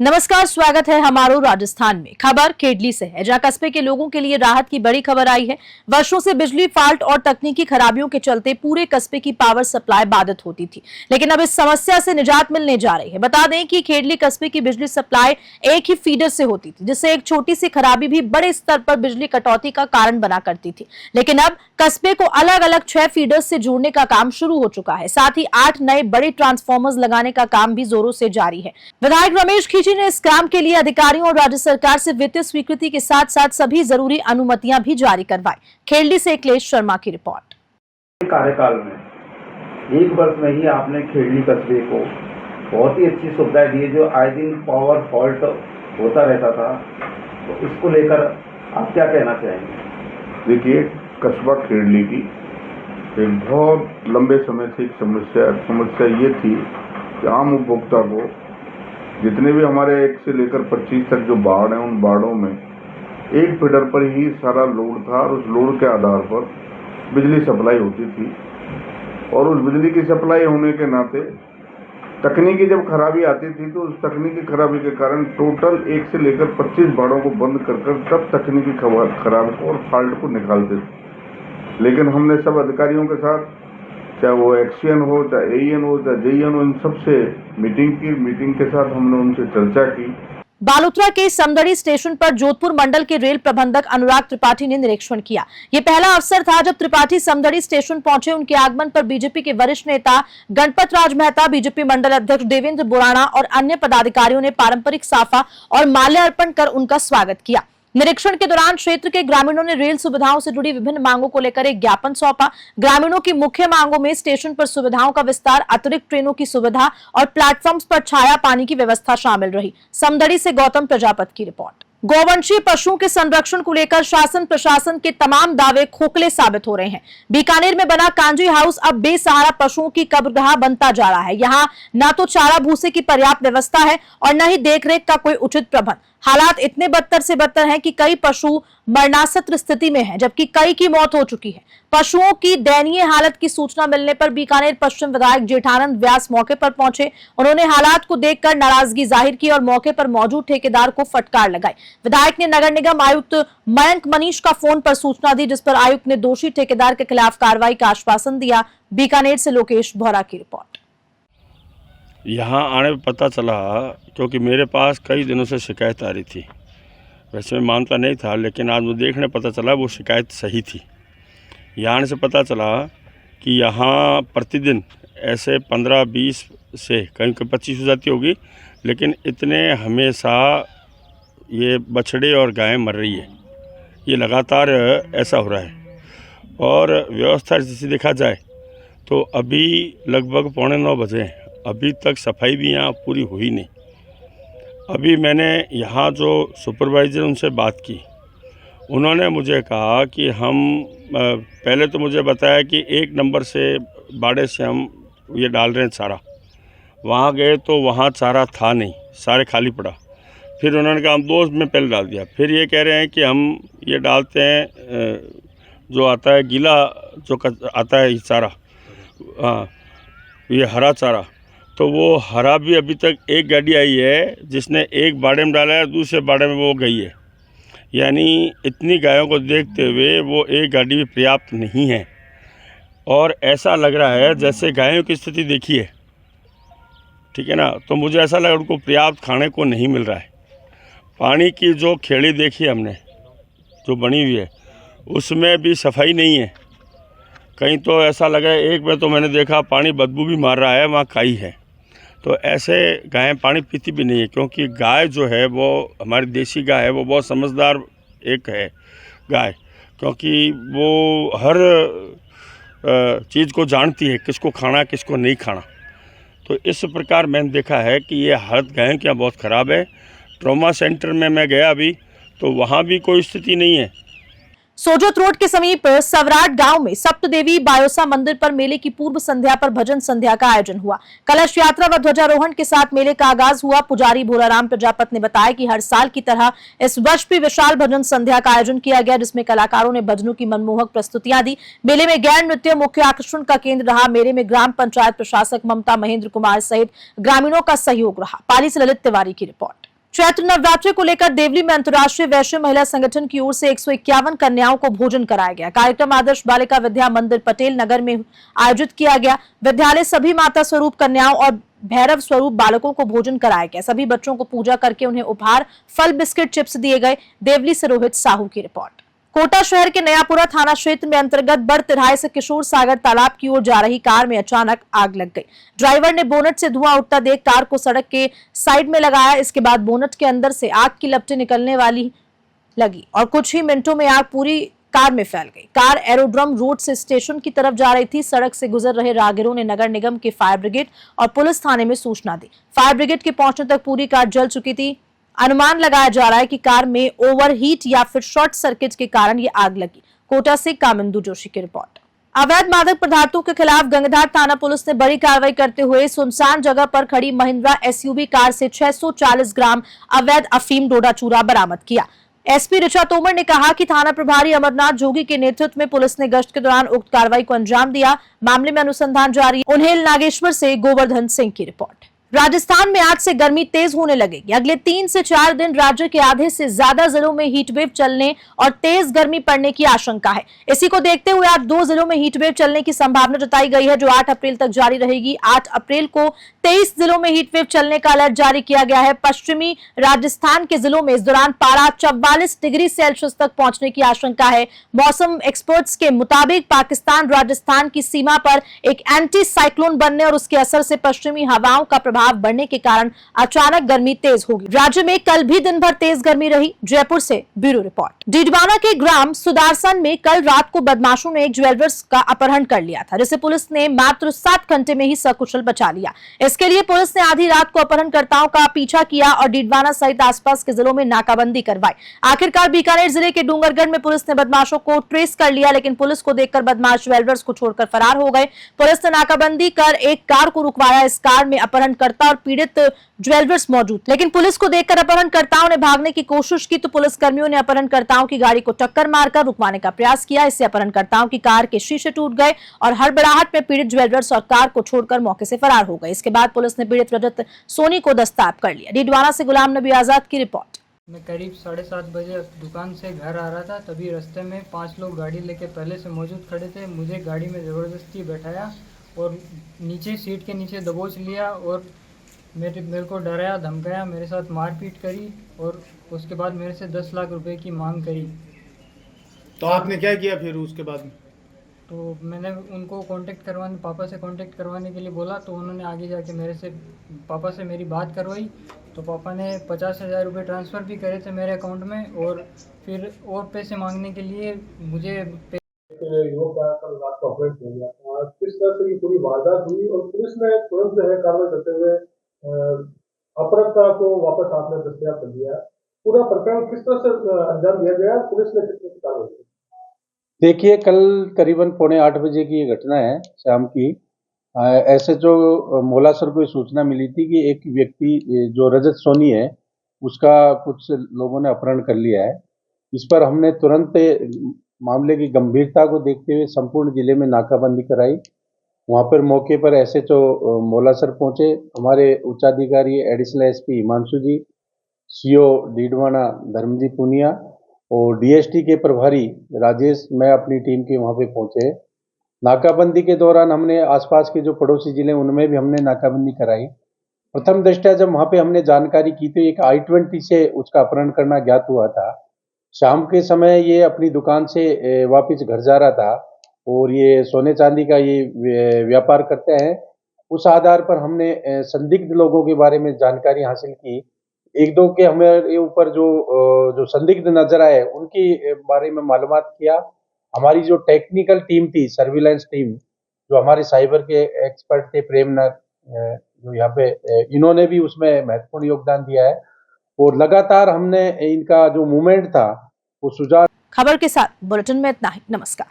नमस्कार, स्वागत है हमारो राजस्थान में। खबर खेडली से है, जहां कस्बे के लोगों के लिए राहत की बड़ी खबर आई है। वर्षों से बिजली फॉल्ट और तकनीकी खराबियों के चलते पूरे कस्बे की पावर सप्लाई बाधित होती थी, लेकिन अब इस समस्या से निजात मिलने जा रही है। बता दें कि खेडली कस्बे की बिजली सप्लाई एक ही फीडर से होती थी, जिससे एक छोटी सी खराबी भी बड़े स्तर पर बिजली कटौती का कारण बना करती थी। लेकिन अब कस्बे को अलग अलग 6 फीडर्स से जोड़ने का काम शुरू हो चुका है। साथ ही 8 नए बड़े ट्रांसफॉर्मर्स लगाने का काम भी जोरों से जारी है। विधायक रमेश खींची ने इस काम के लिए अधिकारियों और राज्य सरकार से वित्तीय स्वीकृति के साथ साथ सभी जरूरी अनुमतियां भी जारी करवाई। खेडली से अखिलेश शर्मा की रिपोर्ट। कार्यकाल में 1 वर्ष में ही आपने खेडली कस्बे को बहुत ही अच्छी सुविधाएं दी, जो आए दिन पावर फॉल्ट होता रहता था, तो इसको लेकर आप क्या कहना चाहेंगे? देखिए, कस्बा खेडली की एक बहुत लंबे समय से एक समस्या ये थी कि आम उपभोक्ता को जितने भी हमारे 1 से लेकर 25 तक जो वार्ड हैं, उन वार्डों में एक फीडर पर ही सारा लोड था और उस लोड के आधार पर बिजली सप्लाई होती थी। और उस बिजली की सप्लाई होने के नाते तकनीकी जब खराबी आती थी, तो उस तकनीकी खराबी के कारण टोटल 1 से लेकर 25 वार्डों को बंद कर तब तकनीकी खराबी को और फॉल्ट को निकालते थे। लेकिन हमने सब अधिकारियों के साथ, चाहे वो एक्सीएन हो, चाहे एईएन हो, चाहे जेईएन हो, इन सबसे मीटिंग के साथ हमने उनसे चर्चा की। बालोतरा के समदड़ी स्टेशन पर जोधपुर मंडल के रेल प्रबंधक अनुराग त्रिपाठी ने निरीक्षण किया। ये पहला अवसर था जब त्रिपाठी समदड़ी स्टेशन पहुंचे। उनके आगमन पर बीजेपी के वरिष्ठ नेता गणपत राज मेहता, बीजेपी मंडल अध्यक्ष देवेंद्र बुराना और अन्य पदाधिकारियों ने पारंपरिक साफा और माल्यार्पण कर उनका स्वागत किया। निरीक्षण के दौरान क्षेत्र के ग्रामीणों ने रेल सुविधाओं से जुड़ी विभिन्न मांगों को लेकर एक ज्ञापन सौंपा। ग्रामीणों की मुख्य मांगों में स्टेशन पर सुविधाओं का विस्तार, अतिरिक्त ट्रेनों की सुविधा और प्लेटफॉर्म्स पर छाया पानी की व्यवस्था शामिल रही। समदड़ी से गौतम प्रजापत की रिपोर्ट। गोवंशीय पशुओं के संरक्षण को लेकर शासन प्रशासन के तमाम दावे खोखले साबित हो रहे हैं। बीकानेर में बना कांजी हाउस अब बेसहारा पशुओं की कब्रगाह बनता जा रहा है। यहाँ न तो चारा भूसे की पर्याप्त व्यवस्था है और न ही देखरेख का कोई उचित प्रबंध। हालात इतने बदतर से बदतर हैं कि कई पशु मरणासन्न स्थिति में हैं, जबकि कई की मौत हो चुकी है। पशुओं की दयनीय हालत की सूचना मिलने पर बीकानेर पश्चिम विधायक जेठानंद व्यास मौके पर पहुंचे। उन्होंने हालात को देखकर नाराजगी जाहिर की और मौके पर मौजूद ठेकेदार को फटकार लगाई। विधायक ने नगर निगम आयुक्त मयंक मनीष का फोन पर सूचना दी, जिस पर आयुक्त ने दोषी ठेकेदार के खिलाफ कार्रवाई का आश्वासन दिया। बीकानेर से लोकेश भौरा की रिपोर्ट। यहाँ आने पर पता चला, क्योंकि मेरे पास कई दिनों से शिकायत आ रही थी। वैसे मैं मानता नहीं था, लेकिन आज मुझे देखने पता चला वो शिकायत सही थी। यहाँ आने से पता चला कि यहाँ प्रतिदिन ऐसे 15-20 से कहीं 25 हो जाती होगी, लेकिन इतने हमेशा ये बछड़े और गायें मर रही है। ये लगातार ऐसा हो रहा है। और व्यवस्था जैसे देखा जाए तो अभी लगभग 8:45 बजे हैं, अभी तक सफाई भी यहाँ पूरी हुई नहीं। अभी मैंने यहाँ जो सुपरवाइज़र उनसे बात की, उन्होंने मुझे कहा कि हम पहले तो मुझे बताया कि 1 नंबर से बाड़े से हम ये डाल रहे हैं चारा। वहाँ गए तो वहाँ चारा था नहीं, सारे खाली पड़ा। फिर उन्होंने कहा हम 2 में पहले डाल दिया। फिर ये कह रहे हैं कि हम ये डालते हैं जो आता है गीला, जो आता है चारा, हाँ, ये हरा चारा। तो वो हरा भी अभी तक एक गाड़ी आई है जिसने एक बाड़े में डाला है, दूसरे बाड़े में वो गई है। यानी इतनी गायों को देखते हुए वो एक गाड़ी भी पर्याप्त नहीं है। और ऐसा लग रहा है जैसे गायों की स्थिति देखिए, ठीक है ना, तो मुझे ऐसा लगा उनको पर्याप्त खाने को नहीं मिल रहा है। पानी की जो खेड़ी देखी हमने जो बनी हुई है, उसमें भी सफाई नहीं है। कहीं तो ऐसा लगा, एक में तो मैंने देखा पानी बदबू भी मार रहा है, वहाँ काई है। तो ऐसे गायें पानी पीती भी नहीं है, क्योंकि गाय जो है वो हमारी देसी गाय है, वो बहुत समझदार एक है गाय, क्योंकि वो हर चीज़ को जानती है, किसको खाना किसको नहीं खाना। तो इस प्रकार मैंने देखा है कि ये हालत गायों की बहुत ख़राब है। ट्रॉमा सेंटर में मैं गया अभी, तो वहाँ भी कोई स्थिति नहीं है। सोजोत रोड के समीप सवराट गांव में सप्तदेवी बायोसा मंदिर पर मेले की पूर्व संध्या पर भजन संध्या का आयोजन हुआ। कलश यात्रा व ध्वजारोहण के साथ मेले का आगाज हुआ। पुजारी भोलाराम प्रजापत ने बताया कि हर साल की तरह इस वर्ष भी विशाल भजन संध्या का आयोजन किया गया, जिसमें कलाकारों ने भजनों की मनमोहक प्रस्तुतियां दी। मेले में गैर नृत्य मुख्य आकर्षण का केंद्र रहा। मेले में ग्राम पंचायत प्रशासक ममता महेंद्र कुमार सहित ग्रामीणों का सहयोग रहा। पाली से ललित तिवारी की रिपोर्ट। चैत्र नवरात्रि को लेकर देवली में अंतर्राष्ट्रीय वैश्य महिला संगठन की ओर से 151 कन्याओं को भोजन कराया गया। कार्यक्रम आदर्श बालिका विद्या मंदिर पटेल नगर में आयोजित किया गया। विद्यालय सभी माता स्वरूप कन्याओं और भैरव स्वरूप बालकों को भोजन कराया गया। सभी बच्चों को पूजा करके उन्हें उपहार फल बिस्किट चिप्स दिए गए। देवली से रोहित साहू की रिपोर्ट। कोटा शहर के नयापुरा थाना क्षेत्र में अंतर्गत बड़ तिराहे से किशोर सागर तालाब की ओर जा रही कार में अचानक आग लग गई। ड्राइवर ने बोनट से धुआं उठता देख कार को सड़क के साइड में लगाया। इसके बाद बोनट के अंदर से आग की लपटें निकलने वाली लगी और कुछ ही मिनटों में आग पूरी कार में फैल गई। कार एरोड्रम रोड से स्टेशन की तरफ जा रही थी। सड़क से गुजर रहे राहगीरों ने नगर निगम के फायर ब्रिगेड और पुलिस थाने में सूचना दी। फायर ब्रिगेड के पहुंचने तक पूरी कार जल चुकी थी। अनुमान लगाया जा रहा है कि कार में ओवरहीट या फिर शॉर्ट सर्किट के कारण ये आग लगी। कोटा से कामिंदु जोशी की रिपोर्ट। अवैध मादक पदार्थों के खिलाफ गंगाधार थाना पुलिस ने बड़ी कार्रवाई करते हुए सुनसान जगह पर खड़ी महिंद्रा एसयूवी कार से 640 ग्राम अवैध अफीम डोडा चूरा बरामद किया। एसपी ऋचा तोमर ने कहा कि थाना प्रभारी अमरनाथ जोगी के नेतृत्व में पुलिस ने गश्त के दौरान उक्त कार्रवाई को अंजाम दिया। मामले में अनुसंधान जारी है। उन्हेल नागेश्वर से गोवर्धन सिंह की रिपोर्ट। राजस्थान में आज से गर्मी तेज होने लगेगी। अगले 3 से 4 दिन राज्य के आधे से ज्यादा जिलों में हीटवेव चलने और तेज गर्मी पड़ने की आशंका है। इसी को देखते हुए आज 2 जिलों में हीटवेव चलने की संभावना जताई गई है, जो 8 अप्रैल तक जारी रहेगी। 8 अप्रैल को 23 जिलों में हीटवेव चलने का अलर्ट जारी किया गया है। पश्चिमी राजस्थान के जिलों में इस दौरान पारा 44 डिग्री सेल्सियस तक पहुंचने की आशंका है। मौसम एक्सपर्ट्स के मुताबिक पाकिस्तान राजस्थान की सीमा पर एक एंटी साइक्लोन बनने और उसके असर से पश्चिमी हवाओं का प्रभाव बढ़ने के कारण अचानक गर्मी तेज होगी। राज्य में कल भी दिन भर तेज गर्मी रही। जयपुर से ब्यूरो रिपोर्ट। डीडवाना के ग्राम सुदारसन में कल रात को बदमाशों ने एक ज्वेलर्स का अपहरण कर लिया था, जिसे पुलिस ने मात्र 7 घंटे में ही सकुशल बचा लिया। इसके लिए पुलिस ने आधी रात को अपहरणकर्ताओं का पीछा किया और डीडवाना सहित आसपास के जिलों में नाकाबंदी करवाई। आखिरकार बीकानेर जिले के डूंगरगढ़ में पुलिस ने बदमाशों को ट्रेस कर लिया, लेकिन पुलिस को देखकर बदमाश ज्वेलर्स को छोड़कर फरार हो गए। पुलिस ने नाकाबंदी कर एक कार को रुकवाया। इस कार में अपहरणकर्ता और पीड़ित ज्वेलर्स मौजूद, लेकिन पुलिस को देखकर अपहरणकर्ताओं ने भागने की कोशिश की तो पुलिस कर्मियों ने अपहरणकर्ताओं की गाड़ी को टक्कर मारकर रुकवाने का प्रयास किया। इससे अपहरणकर्ताओं की कार के शीशे टूट गए और हड़बड़ाहट में पीड़ित ज्वेलर्स और कार को छोड़कर मौके से फरार हो गए। इसके बाद पुलिस ने पीड़ित रजत सोनी को दस्ताब कर लिया। डीडवाना से गुलाम नबी आजाद की रिपोर्ट। मैं करीब 7:30 बजे दुकान से घर आ रहा था, तभी रास्ते में 5 लोग गाड़ी लेके पहले से मौजूद खड़े थे। मुझे गाड़ी में ज़बरदस्ती बैठाया और नीचे सीट के नीचे दबोच लिया और मेरे को डराया, धमकाया, मेरे साथ मारपीट करी और उसके बाद मेरे से 10 लाख रुपए की मांग करी। तो आपने क्या किया फिर उसके बाद? तो मैंने उनको पापा से कांटेक्ट करवाने के लिए बोला, तो उन्होंने आगे जाके पापा से मेरी बात करवाई। तो पापा ने 50,000 रुपये ट्रांसफ़र भी करे थे मेरे अकाउंट में और फिर और पैसे मांगने के लिए मुझे युवक का कल रात को अपहरण किया गया। किस तरह से ये पूरी वारदात हुई और पुलिस ने तुरंत जो है कार्रवाई करते हुए अपहरणकर्ता को वापस हाथ में दस्तयाब कर दिया। पूरा प्रकरण किस तरह से अंजाम दिया गया, पुलिस ने किस तरह से कार्रवाई की? देखिए, कल करीबन 7:45 बजे की ये घटना है शाम की। ऐसे जो मोलासर को सूचना मिली थी कि एक व्यक्ति जो रजत सोनी है उसका कुछ लोगों ने अपहरण कर लिया है। इस पर हमने तुरंत मामले की गंभीरता को देखते हुए संपूर्ण जिले में नाकाबंदी कराई। वहाँ पर मौके पर एसएचओ मोलासर पहुँचे, हमारे उच्चाधिकारी एडिशनल एसपी हिमांशु जी, सीओ डीडवाना धर्मजी पुनिया और डीएसटी के प्रभारी राजेश, मैं अपनी टीम के वहाँ पे पहुँचे। नाकाबंदी के दौरान हमने आसपास के जो पड़ोसी जिले उनमें भी हमने नाकाबंदी कराई। प्रथम दृष्टया जब वहाँ पे हमने जानकारी की तो एक I-20 से उसका अपहरण करना ज्ञात हुआ था। शाम के समय ये अपनी दुकान से वापस घर जा रहा था और ये सोने चांदी का ये व्यापार करते हैं। उस आधार पर हमने संदिग्ध लोगों के बारे में जानकारी हासिल की। 1-2 के हमारे ऊपर जो संदिग्ध नजर आए उनकी बारे में मालूमात किया। हमारी जो टेक्निकल टीम थी, सर्विलांस टीम, जो हमारे साइबर के एक्सपर्ट थे प्रेमनाथ, जो यहाँ पे इन्होंने भी उसमें महत्वपूर्ण योगदान दिया है और लगातार हमने इनका जो मूवमेंट था वो सुझाव। खबर के साथ बुलेटिन में इतना ही। नमस्कार।